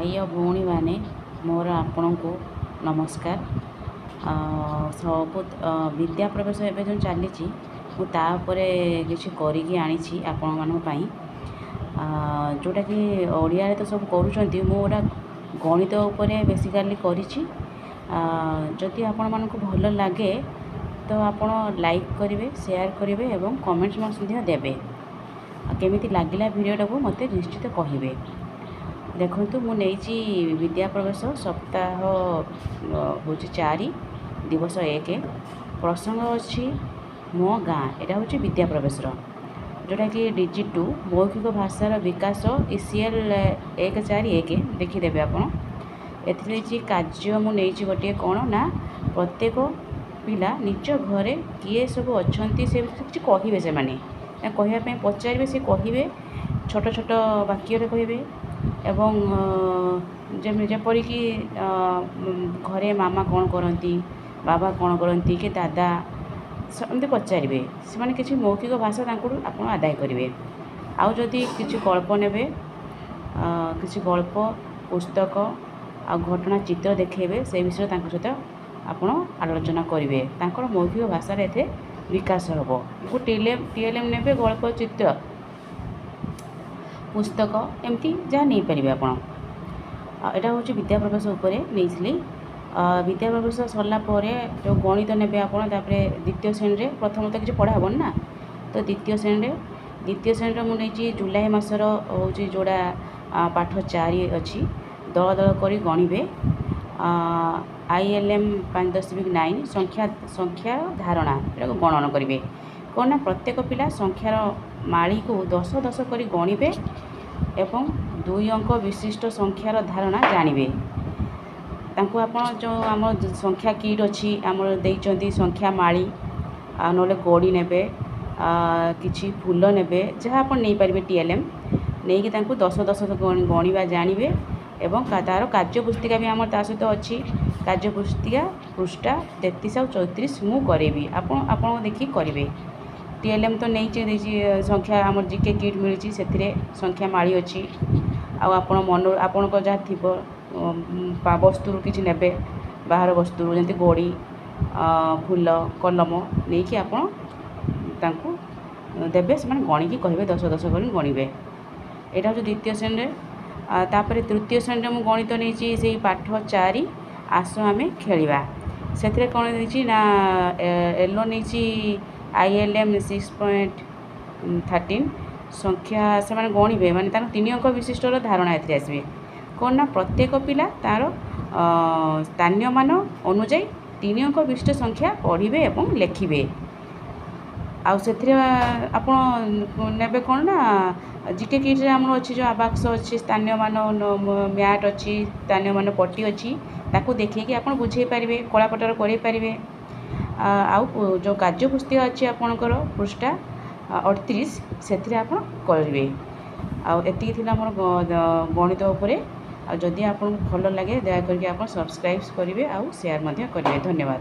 भाई और भौणी मैंने मोर आपण को नमस्कार। सब विद्या प्रवेश एवं जो चली मुझे किसी करी आनी आपण मानी जोटा कि ओडिया तो सब करुँच मुझा गणित उपरे बेसिकाली करी जदि आपण मानक भल लगे तो आपण लाइक करेंगे शेयर करेंगे और कमेंट्स देवे केमी लगिला भिडियोटा को मत निश्चित कहे। देखु मुझे विद्या प्रवेश सप्ताह हूँ 4 दिवस 1 प्रसंग अच्छी मो गाँ यहाँ हूँ विद्या प्रवेश जोटा कि DG2 मौखिक भाषार विकास ECL 141 देखीदेवे आप कार्य मुझे गोटे कौन ना प्रत्येक पिला निज घरे किए सब अच्छा से किसी कहे से मैंने कहवाई पचारे से कहे छोट छोट वाक्य कहे एवं जपरिक घरे मामा कौन करती बाबा कौन करती कि दादा एमती पचारे से किसी मौखिक भाषा आप आदाय करेंगे। आउ जदि किसी गल्प ने किसी गल्प पुस्तक आ घटना चित्र देखेबे से विषय सहित आप आलोचना करेंगे मौखिक भाषा ए विकास हम को TLM ने गल्प चित्र पुस्तक एमती जहाँ नहीं पारे आप यहाँ हूँ विद्या प्रवेश उपरे नहीं विद्या प्रवेश सरला जो गणित ने आप द्वितीय श्रेणी में प्रथम तो किसी पढ़ा हेन ना तो द्वितीय श्रेणी मुझे जुलाई मसर हूँ जोड़ा पाठ 4 अच्छी दल दल कर गणिबे ILM 5.9 संख्या धारणा गणन करेंगे कौन ना प्रत्येक पिला संख्यार माली को 10 10 कर गणिबे एवं 2 अंक विशिष्ट संख्यार धारणा जानवे आप जो आम संख्या किट अच्छी आमर देइचंती संख्या माली ना गड़ी ने किसी फूल ने जहाँ आप नहीं पारे TLM नहीं कि 10 10 गणवा जानवे एवं तार कार्यपुस्तिका भी आम सहित अच्छी कार्यपुस्तिका पृष्ठा 33 और 34 मु करेबी आप देखिए करेंगे। TLM तो नहीं संख्या आम GK किट मिली से संख्या माली अच्छी आपण मन आपण जहाँ थी वस्तु किसी ने बाहर वस्तु जमी गड़ी फूल कलम नहीं कि आपको देवे से गणिकी कहे 10 10 कर गणिबे यहाँ हूँ द्वितीय श्रेणी तापर तृतीय श्रेणी में गणित नहीं से पाठ 4 आस आम खेलिया से कौन ना एलो नहीं ILM 6.13 संख्या से गणिबे माने 3 अंक विशिष्ट धारणा ए आसवे कौन ना प्रत्येक पिला तार स्थानीय मान अनुजाई 3 अंक विशिष्ट संख्या पढ़े और लेखिबे आउ से ने कौन ना GK किट आम अच्छी जो आवाक्स अच्छी स्थानीय मान मैट अच्छी स्थानीय मान पट्टी अच्छी ताकू देखिए आप बुझे पारे कलापटर करें आउ जो कार्यपुस्तिका अच्छी आपणकर पृष्ठा 38 से आप करेंगे आती मोर गणित उपरे जदि आपको भल लगे दयाकोरी आप सब्सक्राइब करेंगे आउ शेयर करेंगे। धन्यवाद।